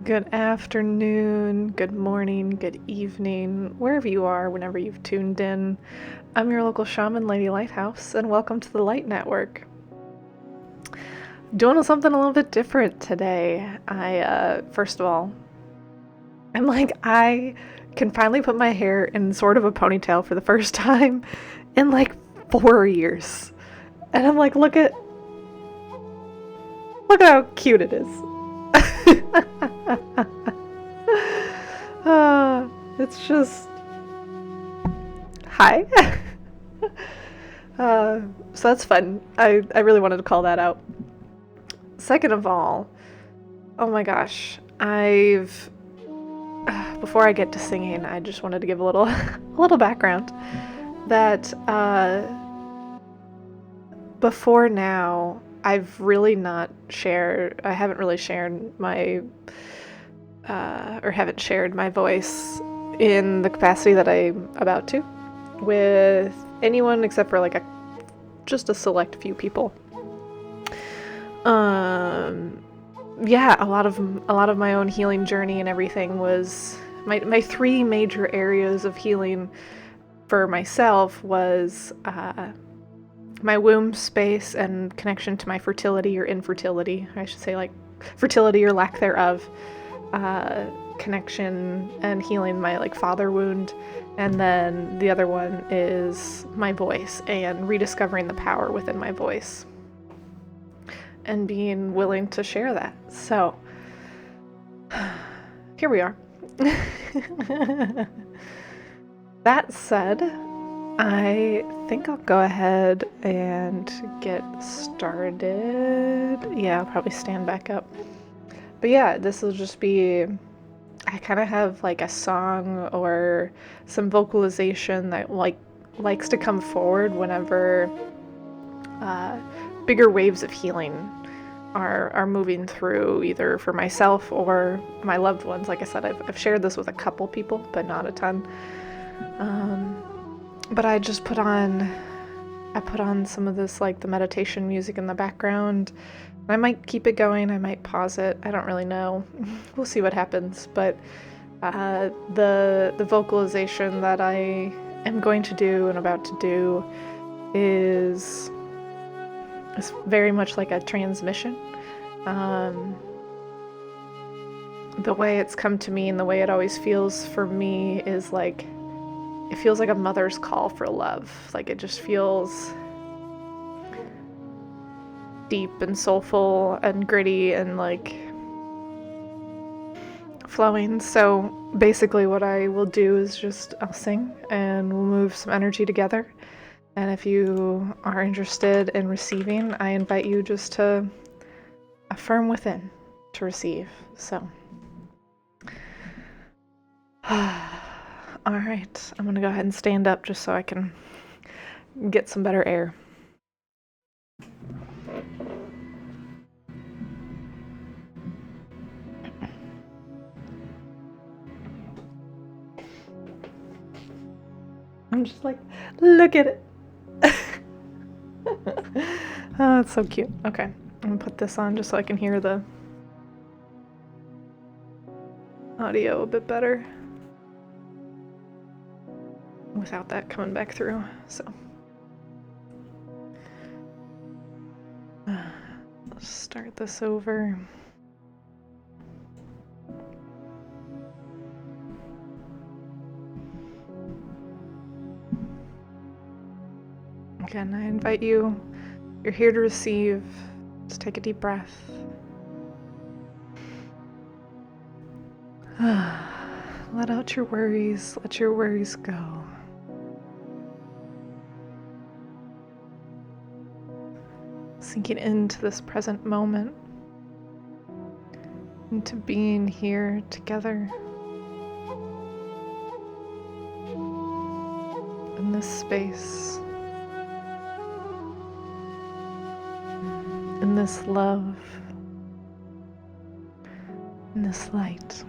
Good afternoon, good morning, good evening, wherever you are, whenever you've tuned in. I'm your local shaman, Lady Lighthouse, and welcome to the Light Network. Doing something a little bit different today. First of all, I can finally put my hair in sort of a ponytail for the first time in like 4 years. And I'm like, look at how cute it is. It's just hi. So that's fun. I really wanted to call that out. Second of all, oh my gosh, before I get to singing, I just wanted to give a little a little background that before now I've really not shared. I haven't really shared my or haven't shared my voice in the capacity that I'm about to with anyone except for like just a select few people. Yeah, a lot of my own healing journey and everything was my three major areas of healing for myself was my womb space and connection to my fertility or infertility. I should say like fertility or lack thereof. Connection and healing my like father wound, and then the other one is my voice and rediscovering the power within my voice and being willing to share that. So here we are. That said, I think I'll go ahead and get started. Yeah, I'll probably stand back up. But yeah, this will just be, I kind of have like a song or some vocalization that likes to come forward whenever bigger waves of healing are moving through, either for myself or my loved ones. Like I said, I've shared this with a couple people, but not a ton. But I put on some of this like the meditation music in the background. I might keep it going, I might pause it, I don't really know. We'll see what happens, but the vocalization that I am going to do and about to do is very much like a transmission. The way it's come to me and the way it always feels for me is like, it feels like a mother's call for love. Like it just feels deep and soulful and gritty and like flowing. So basically what I will do is I'll sing and we'll move some energy together. And if you are interested in receiving, I invite you just to affirm within to receive. So all right, I'm gonna go ahead and stand up just so I can get some better air. I'm just like, look at it. Oh, it's so cute. Okay, I'm gonna put this on just so I can hear the audio a bit better without that coming back through. So let's start this over. Again, I invite you, you're here to receive. Just take a deep breath. Let out your worries, let your worries go. Sinking into this present moment, into being here together in this space, in this love, in this light.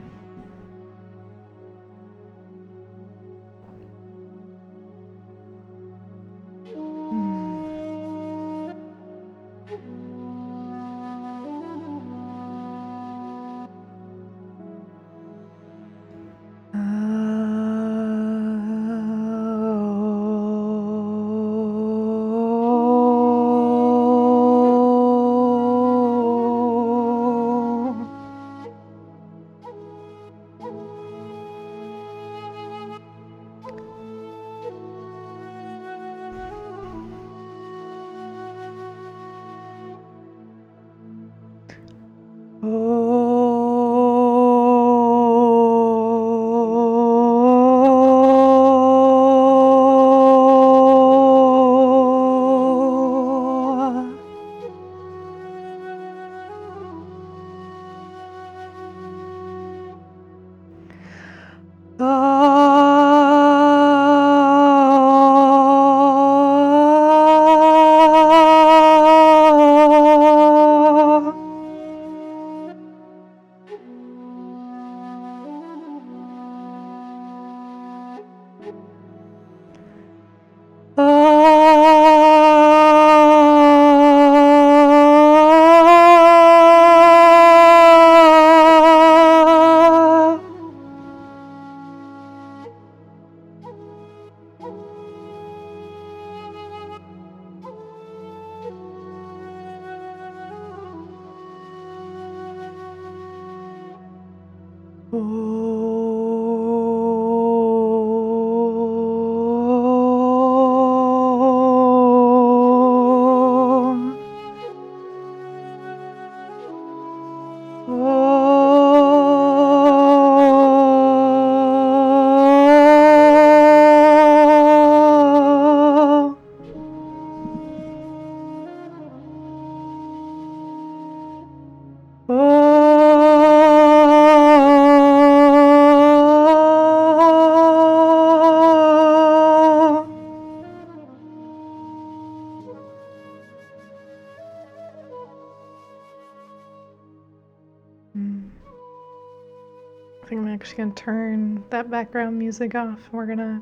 I think I'm actually gonna turn that background music off. We're gonna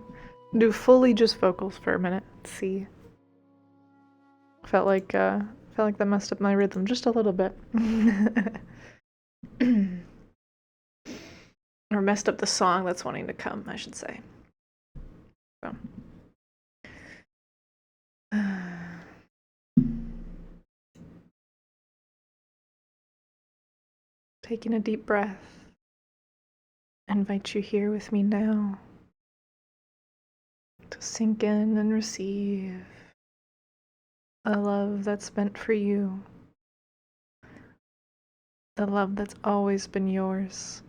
do fully just vocals for a minute. Let's see. Felt like that messed up my rhythm just a little bit. Or messed up the song that's wanting to come, I should say. So. Taking a deep breath. I invite you here with me now to sink in and receive a love that's meant for you. The love that's always been yours.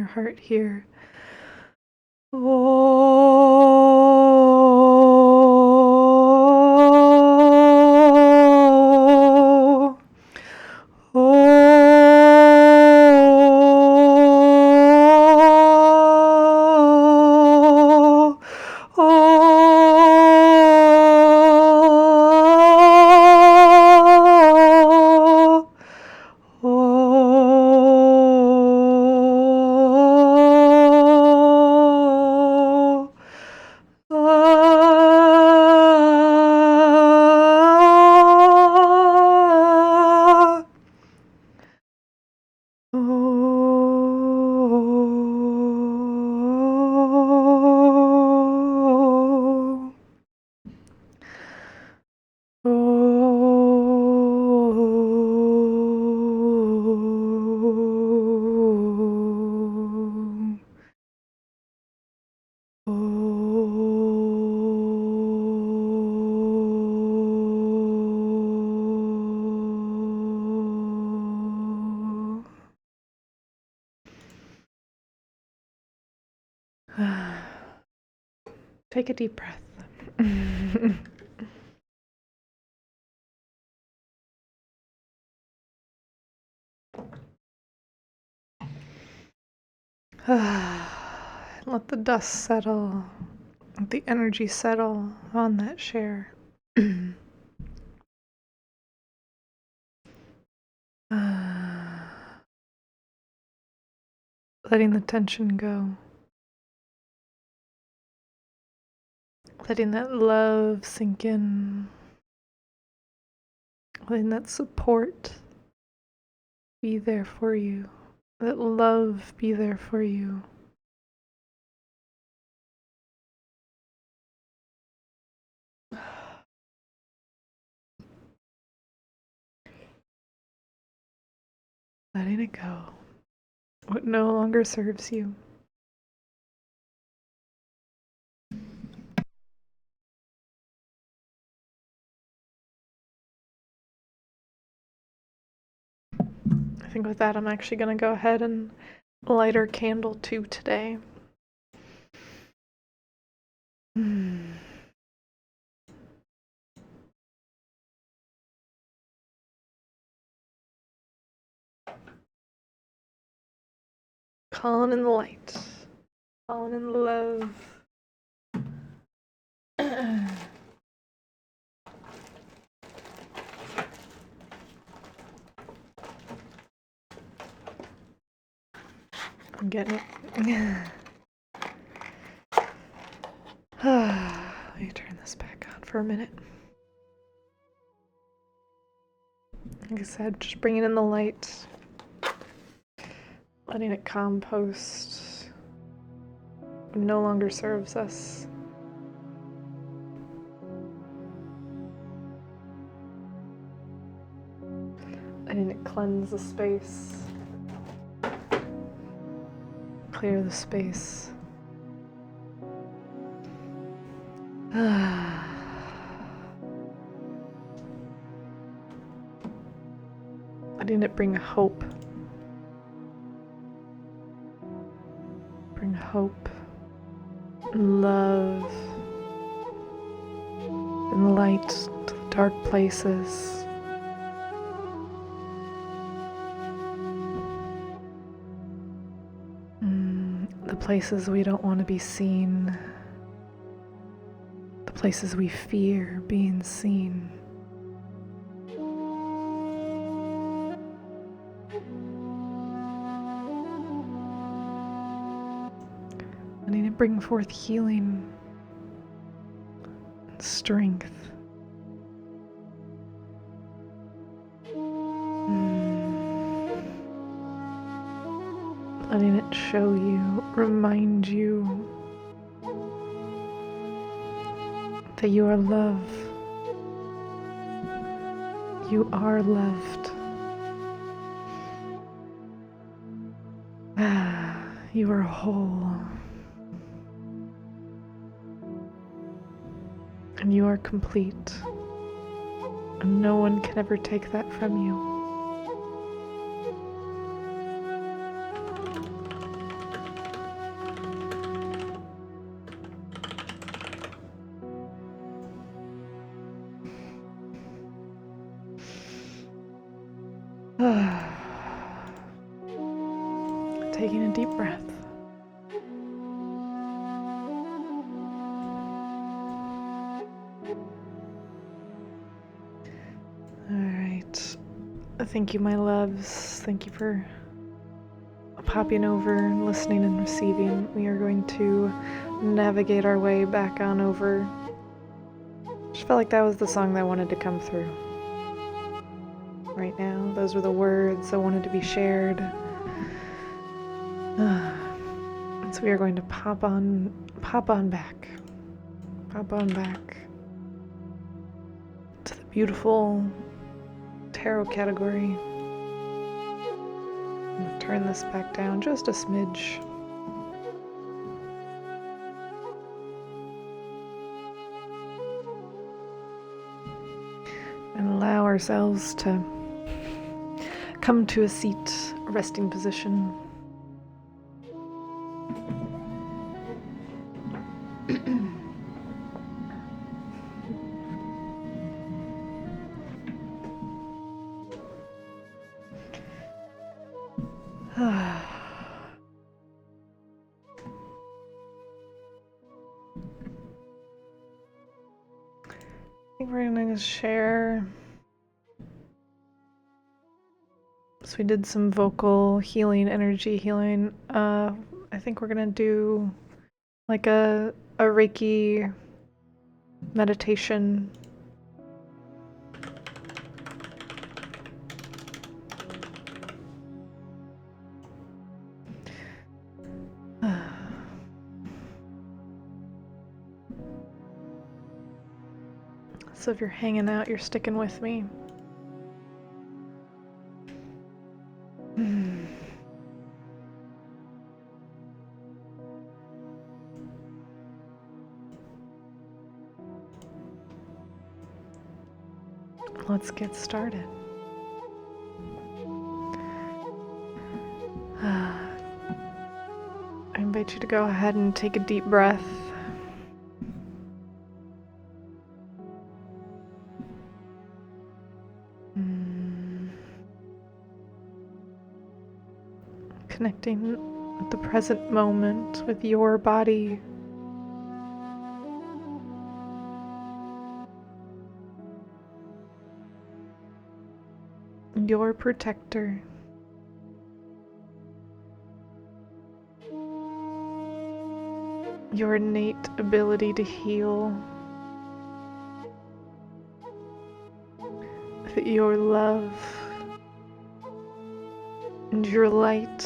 your heart here. Take a deep breath. Let the dust settle. Let the energy settle on that share. Letting the tension go. Letting that love sink in. Letting that support be there for you. That love be there for you. Letting it go. What no longer serves you. I think with that, I'm actually going to go ahead and light our candle too today. Calling in the light. Calling in the love. I'm getting it. Let me turn this back on for a minute. Like I said, just bringing in the light. Letting it compost. It no longer serves us. Letting it cleanse the space. Clear the space. Letting it bring hope. Bring hope and love and light to the dark places. The places we don't want to be seen. The places we fear being seen. Letting it bring forth healing and strength. Letting it show you, remind you that you are love. You are loved. You are whole. And you are complete. And no one can ever take that from you. taking a deep breath. Alright. Thank you, my loves. Thank you for popping over, listening, and receiving. We are going to navigate our way back on over. Just felt like that was the song that wanted to come through. Right now, those were the words that wanted to be shared. So we are going to pop on back to the beautiful tarot category. I'm gonna turn this back down just a smidge. And allow ourselves to come to a seat, a resting position. I think we're gonna share. So we did some vocal healing, energy healing. I think we're gonna do like a Reiki meditation. So if you're hanging out, you're sticking with me. Let's get started. I invite you to go ahead and take a deep breath. Connecting with the present moment, with your body. Your protector. Your innate ability to heal. Your love. And your light.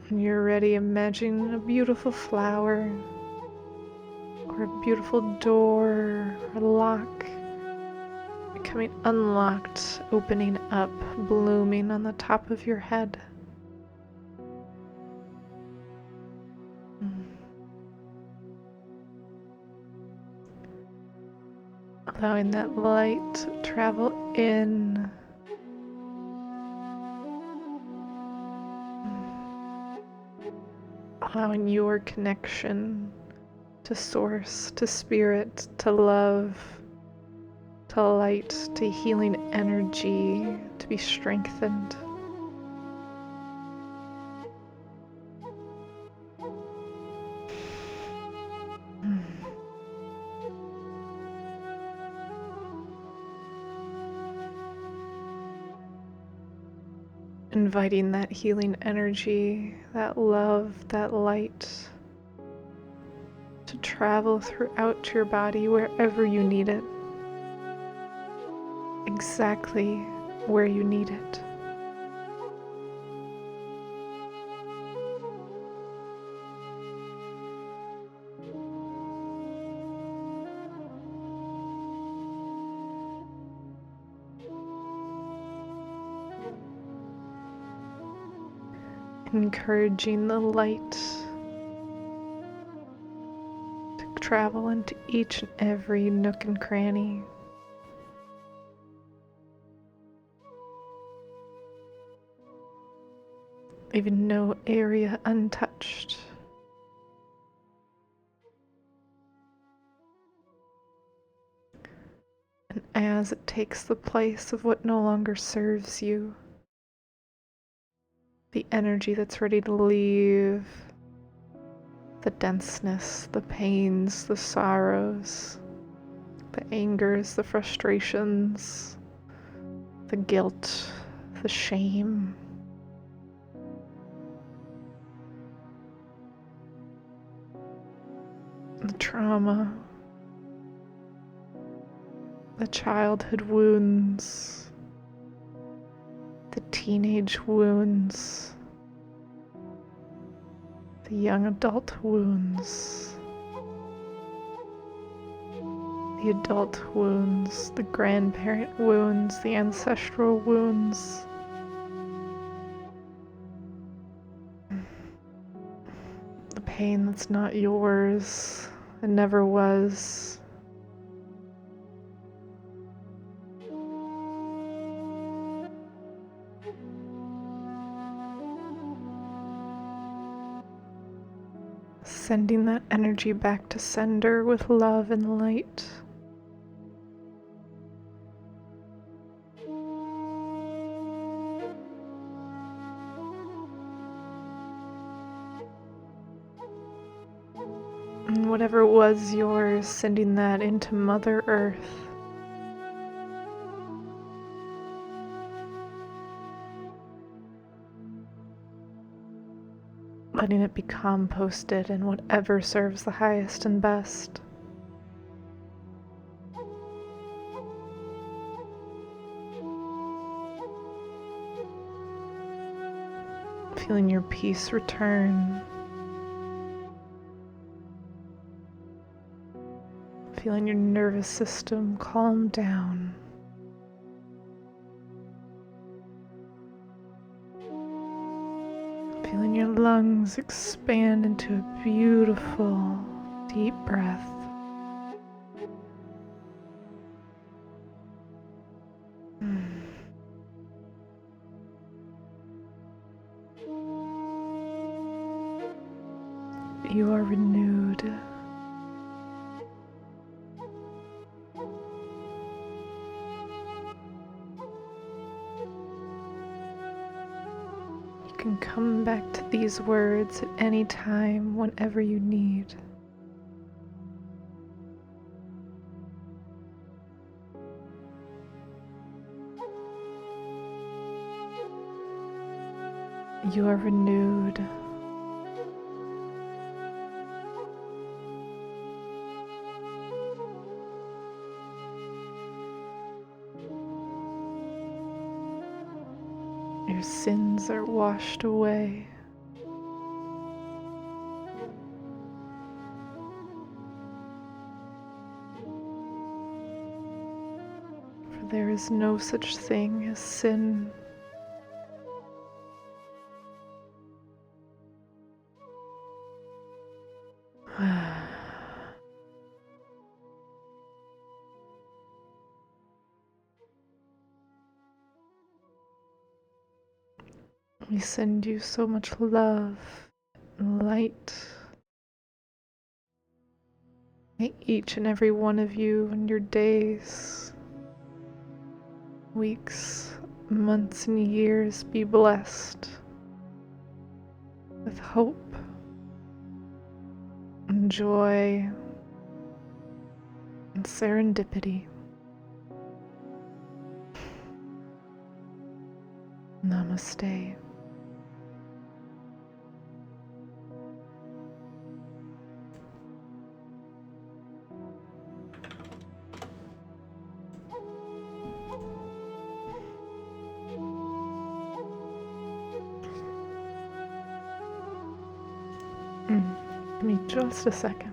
When you're ready, imagine a beautiful flower, or a beautiful door, or lock, becoming unlocked, opening up, blooming on the top of your head. Allowing that light to travel in. Allowing your connection to source, to spirit, to love, to light, to healing energy, to be strengthened. Inviting that healing energy, that love, that light to travel throughout your body wherever you need it, exactly where you need it. Encouraging the light to travel into each and every nook and cranny. Leaving no area untouched. as it takes the place of what no longer serves you. The energy that's ready to leave, the denseness, the pains, the sorrows, the angers, the frustrations, the guilt, the shame. The trauma, the childhood wounds, the teenage wounds, the young adult wounds, the adult wounds, the grandparent wounds, the ancestral wounds. The pain that's not yours and never was. Sending that energy back to sender with love and light. And whatever was yours, sending that into Mother Earth. Letting it be composted in whatever serves the highest and best. Feeling your peace return. Feeling your nervous system calm down. Feeling your lungs expand into a beautiful, deep breath. You are renewed. You can come back to these words at any time, whenever you need. You are renewed. Your sins are washed away. For there is no such thing as sin. We send you so much love and light. May each and every one of you in your days, weeks, months, and years be blessed with hope and joy and serendipity. Namaste. Give me just a second.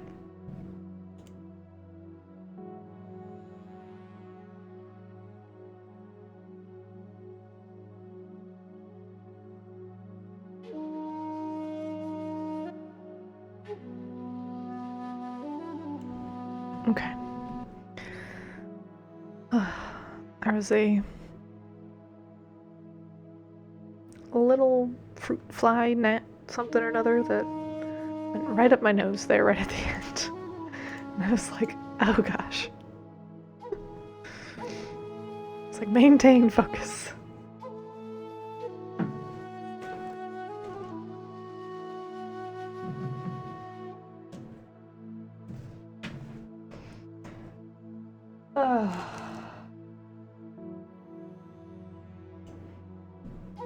Okay. There was a little fruit fly, gnat, something or another that went right up my nose there, right at the end. And I was like, oh gosh. It's like maintain focus.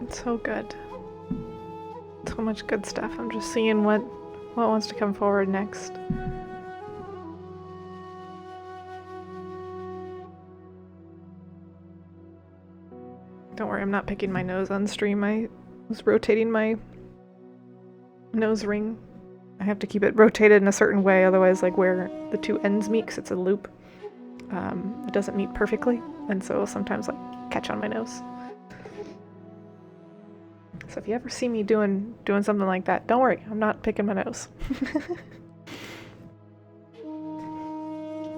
It's so good. So much good stuff. I'm just seeing what wants to come forward next. Don't worry, I'm not picking my nose on stream. I was rotating my nose ring. I have to keep it rotated in a certain way, otherwise like where the two ends meet, because it's a loop, it doesn't meet perfectly, and so it'll sometimes like catch on my nose. So if you ever see me doing something like that, don't worry, I'm not picking my nose.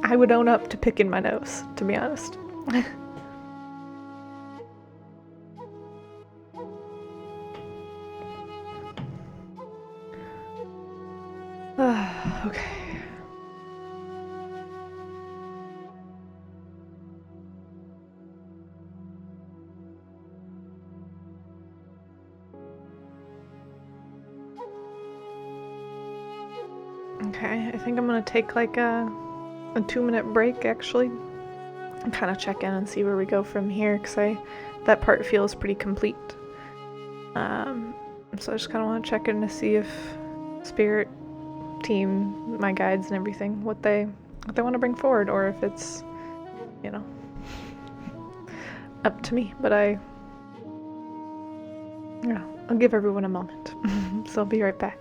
I would own up to picking my nose, to be honest. Okay. Okay, I think I'm gonna take like a 2-minute break actually, and kind of check in and see where we go from here, because that part feels pretty complete. So I just kind of want to check in to see if Spirit team, my guides and everything, what they want to bring forward, or if it's, you know, up to me. But yeah, I'll give everyone a moment. So I'll be right back.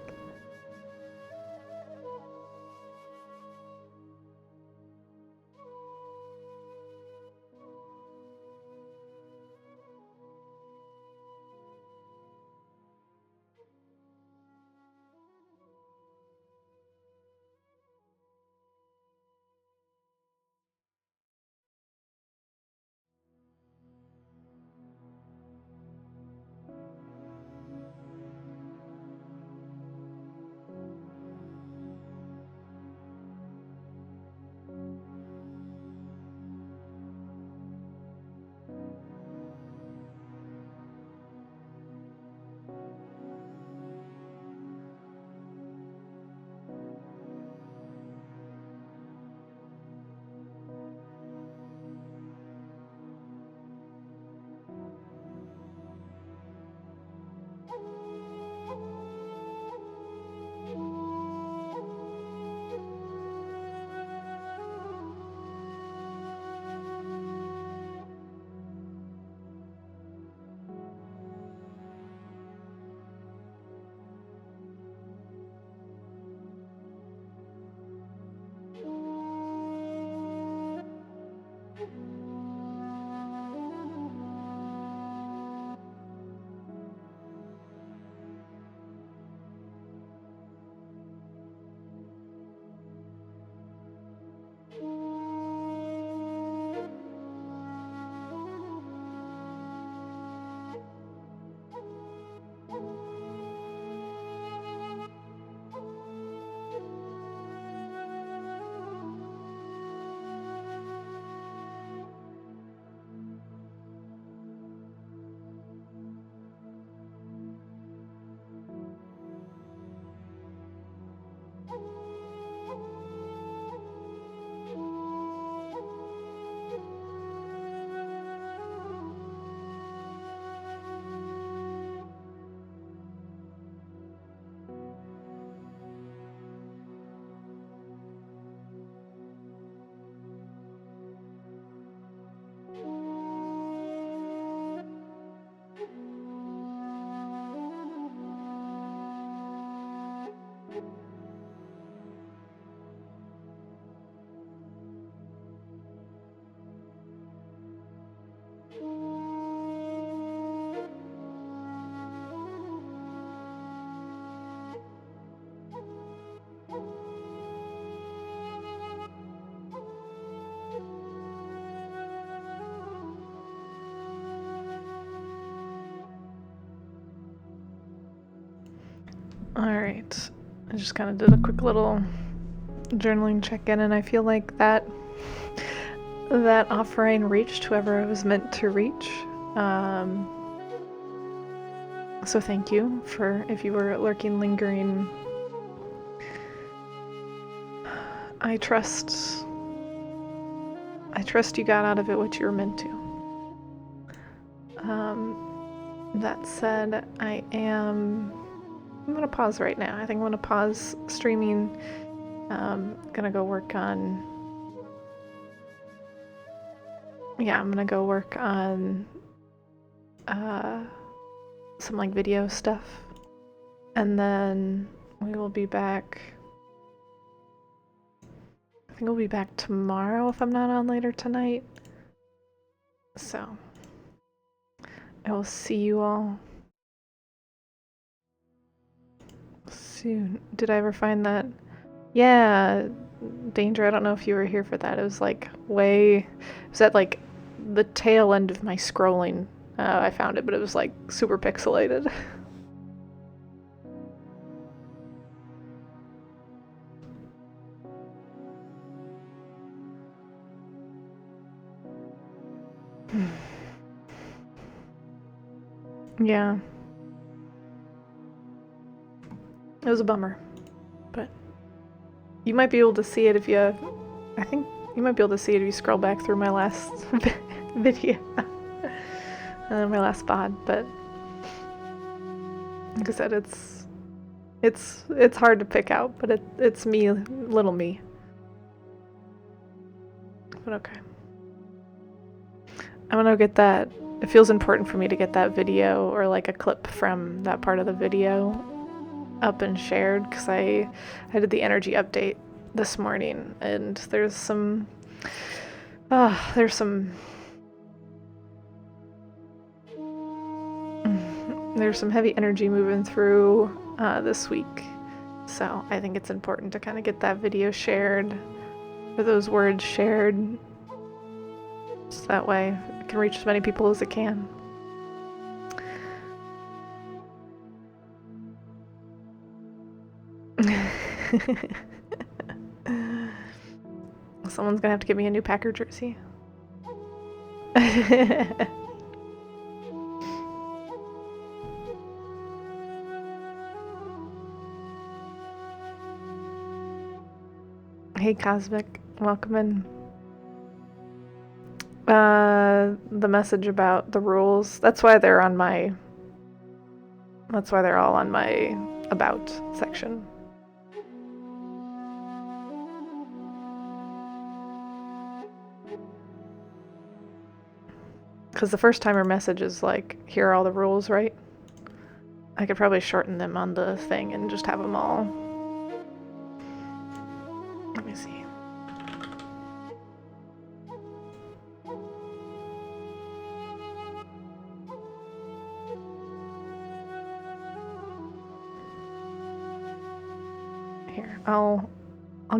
Alright, I just kind of did a quick little journaling check-in, and I feel like that that offering reached whoever it was meant to reach. So thank you for, if you were lurking, lingering. I trust you got out of it what you were meant to. That said, I'm gonna pause right now. I think I'm gonna pause streaming. Gonna go work on, I'm gonna go work on some like video stuff, and then we will be back. I think we'll be back tomorrow if I'm not on later tonight. So I will see you all soon. Did I ever find that? Yeah, Danger, I don't know if you were here for that. It was like it was at like the tail end of my scrolling. I found it, but it was like super pixelated. Yeah. It was a bummer, but you might be able to see it if you, I think you might be able to see it if you scroll back through my last video, my last VOD, but like I said, it's hard to pick out, but it's me, little me. But okay. I'm gonna get that. It feels important for me to get that video or like a clip from that part of the video up and shared, because I did the energy update this morning, and there's some heavy energy moving through this week, so I think it's important to kind of get that video shared, or those words shared, so that way it can reach as many people as it can. Someone's gonna have to give me a new Packer jersey. Hey Cosmic, welcome in. The message about the rules, that's why they're all on my about section. Because the first timer message is like, here are all the rules, right? I could probably shorten them on the thing and just have them all. Let me see. Here, I'll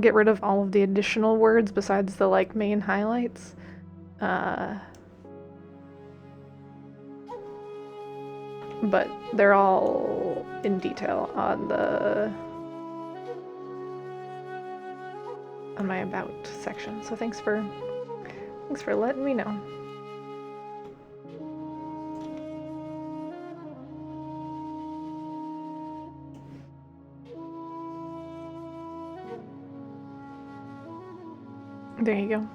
get rid of all of the additional words besides the like main highlights. But they're all in detail on my about section. So thanks for letting me know. There you go.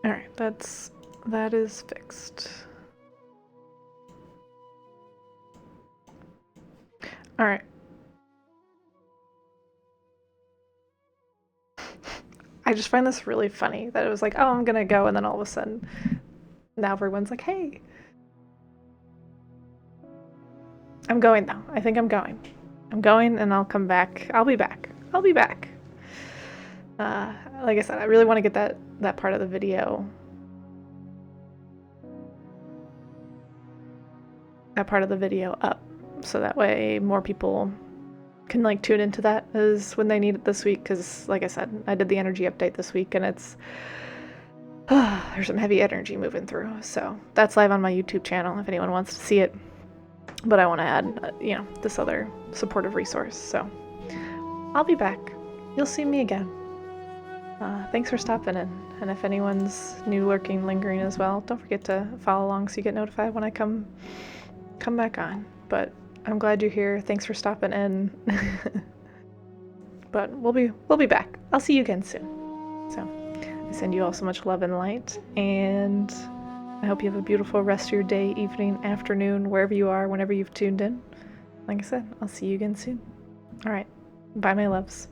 Alright, that is fixed. Alright. I just find this really funny that it was like, oh, I'm gonna go, and then all of a sudden now everyone's like, hey. I'm going though. I think I'm going. I'm going, and I'll come back. I'll be back. Like I said, I really want to get that part of the video. That part of the video up, so that way more people can like tune into that as when they need it this week. Because like I said, I did the energy update this week, and There's some heavy energy moving through. So that's live on my YouTube channel if anyone wants to see it. But I want to add, this other supportive resource. So I'll be back. You'll see me again. Thanks for stopping in. And if anyone's new, lurking, lingering as well, don't forget to follow along so you get notified when I come back on. But I'm glad you're here. Thanks for stopping in. But we'll be back. I'll see you again soon. So I send you all so much love and light, and I hope you have a beautiful rest of your day, evening, afternoon, wherever you are, whenever you've tuned in. Like I said, I'll see you again soon. All right. Bye, my loves.